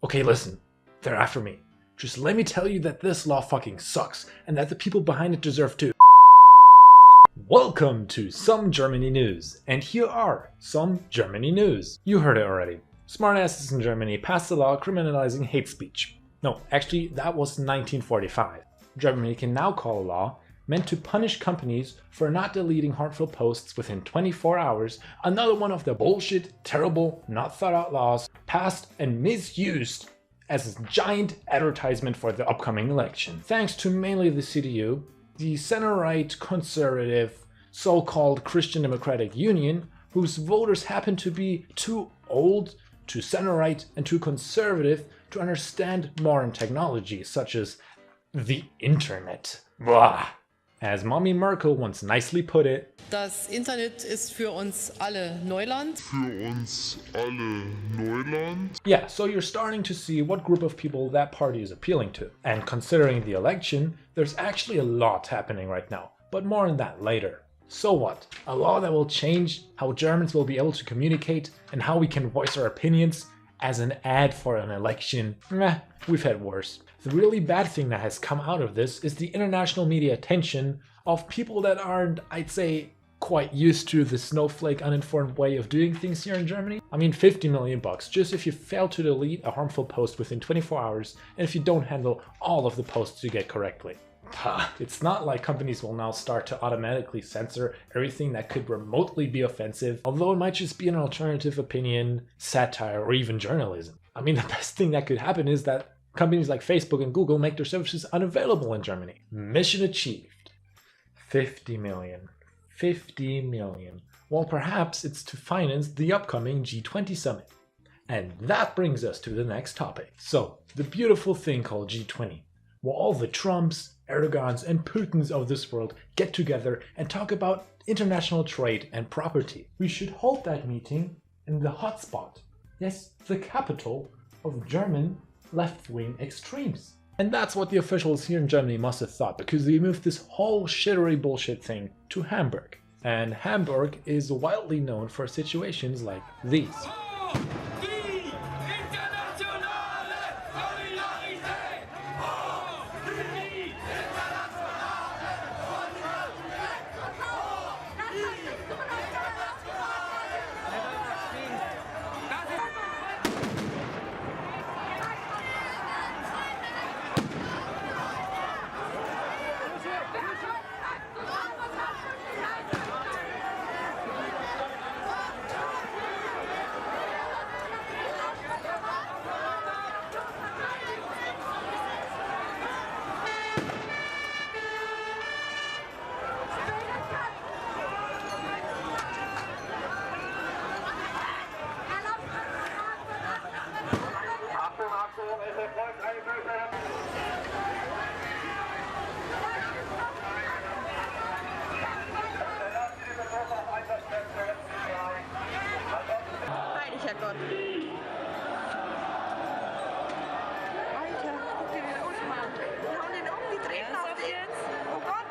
Okay, listen, they're after me. Just let me tell you that this law fucking sucks, and that the people behind it deserve to. Welcome to Some Germany News, and here are some Germany news. You heard it already. Smartasses in Germany passed a law criminalizing hate speech. No, actually, that was 1945. Germany can now call a law meant to punish companies for not deleting harmful posts within 24 hours, another one of the bullshit, terrible, not thought out laws passed and misused as a giant advertisement for the upcoming election. Thanks to mainly the CDU, the center-right conservative so-called Christian Democratic Union, whose voters happen to be too old, too center-right, and too conservative to understand modern technology such as the internet. Blah. As Mommy Merkel once nicely put it, Das Internet ist für uns alle Neuland. Yeah, so you're starting to see what group of people that party is appealing to. And considering the election, there's actually a lot happening right now, but more on that later. So what? A law that will change how Germans will be able to communicate and how we can voice our opinions as an ad for an election? Meh, we've had worse. The really bad thing that has come out of this is the international media attention of people that aren't, I'd say, quite used to the snowflake uninformed way of doing things here in Germany. I mean, 50 million bucks just if you fail to delete a harmful post within 24 hours and if you don't handle all of the posts you get correctly. It's not like companies will now start to automatically censor everything that could remotely be offensive, although it might just be an alternative opinion, satire, or even journalism. I mean, the best thing that could happen is that companies like Facebook and Google make their services unavailable in Germany. Mission achieved. 50 million. 50 million. Well, perhaps it's to finance the upcoming G20 Summit. And that brings us to the next topic. So, the beautiful thing called G20. Where all the Trumps, Erdogans, and Putins of this world get together and talk about international trade and property. We should hold that meeting in the hotspot. Yes, the capital of German left-wing extremes. And that's what the officials here in Germany must have thought, because they moved this whole shittery bullshit thing to Hamburg. And Hamburg is widely known for situations like these. Herrgott. Alter, guck dir den Ulf mal an. Die hauen den um, die treten auf den. Oh Gott.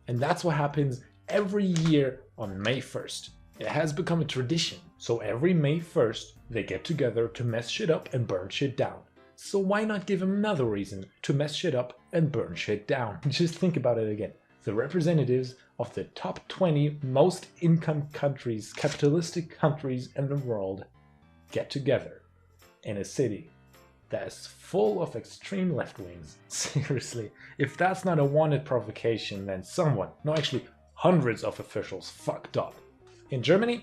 And that's what happens every year on May 1st. It has become a tradition. So every May 1st, they get together to mess shit up and burn shit down. So why not give them another reason to mess shit up and burn shit down? Just think about it again. The representatives of the top 20 most income countries, capitalistic countries in the world, get together in a city that is full of extreme left-wings. Seriously, if that's not a wanted provocation, then someone, no actually hundreds of officials fucked up. In Germany,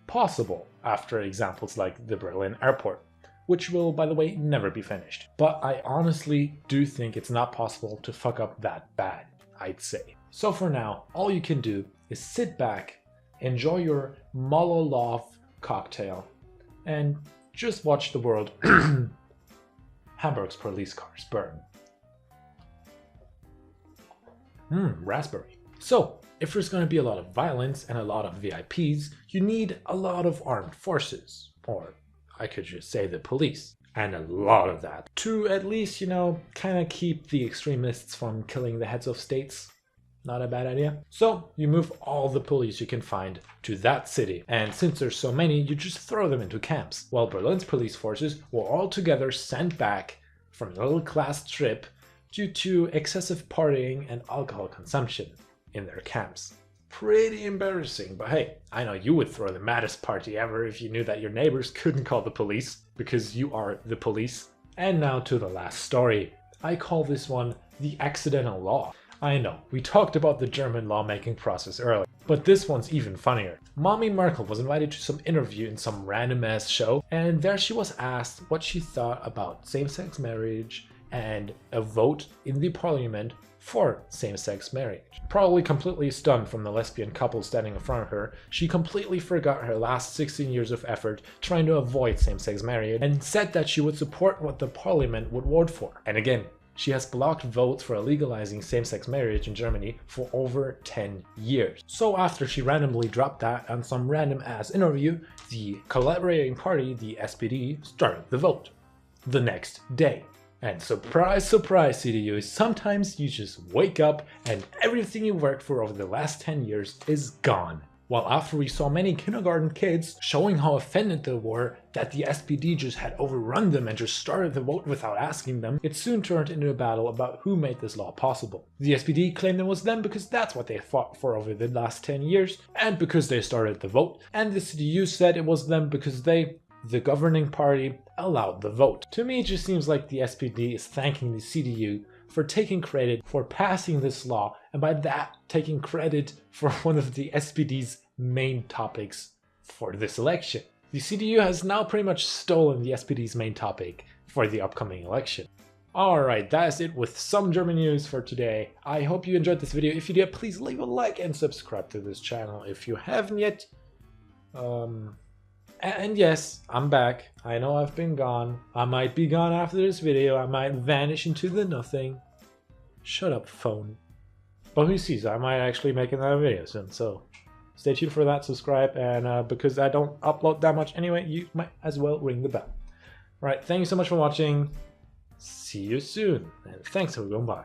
possible after examples like the Berlin airport, which will, by the way, never be finished. But I honestly do think it's not possible to fuck up that bad, I'd say. So for now, all you can do is sit back, enjoy your Molotov cocktail, and just watch the world Hamburg's police cars burn. Raspberry. So, if there's going to be a lot of violence and a lot of VIPs, you need a lot of armed forces, or I could just say the police, and a lot of that, to at least, kind of keep the extremists from killing the heads of states. Not a bad idea. So you move all the police you can find to that city, and since there's so many, you just throw them into camps, while Berlin's police forces were all together sent back from a little class trip due to excessive partying and alcohol consumption in their camps. Pretty embarrassing, but hey, I know you would throw the maddest party ever if you knew that your neighbors couldn't call the police, because you are the police. And now to the last story. I call this one the accidental law. I know, we talked about the German lawmaking process earlier, but this one's even funnier. Mommy Merkel was invited to some interview in some random ass show, and there she was asked what she thought about same-sex marriage and a vote in the parliament for same-sex marriage. Probably completely stunned from the lesbian couple standing in front of her, she completely forgot her last 16 years of effort trying to avoid same-sex marriage and said that she would support what the parliament would vote for. And again, she has blocked votes for legalizing same-sex marriage in Germany for over 10 years. So after she randomly dropped that on some random ass interview, the collaborating party, the SPD, started the vote the next day. And surprise, surprise, CDU, sometimes you just wake up and everything you worked for over the last 10 years is gone. Well, after we saw many kindergarten kids showing how offended they were that the SPD just had overrun them and just started the vote without asking them, it soon turned into a battle about who made this law possible. The SPD claimed it was them because that's what they fought for over the last 10 years and because they started the vote, and the CDU said it was them because they, the governing party, allowed the vote. To me, it just seems like the SPD is thanking the CDU for taking credit for passing this law, and by that taking credit for one of the SPD's main topics for this election. The CDU has now pretty much stolen the SPD's main topic for the upcoming election. Alright, that's it with some German news for today. I hope you enjoyed this video. If you did, please leave a like and subscribe to this channel if you haven't yet. And yes, I'm back. I know I've been gone. I might be gone after this video. I might vanish into the nothing. Shut up, phone. But who sees? I might actually make another video soon, so stay tuned for that, subscribe, and because I don't upload that much anyway, you might as well ring the bell. Alright, thank you so much for watching. See you soon, and thanks for going by.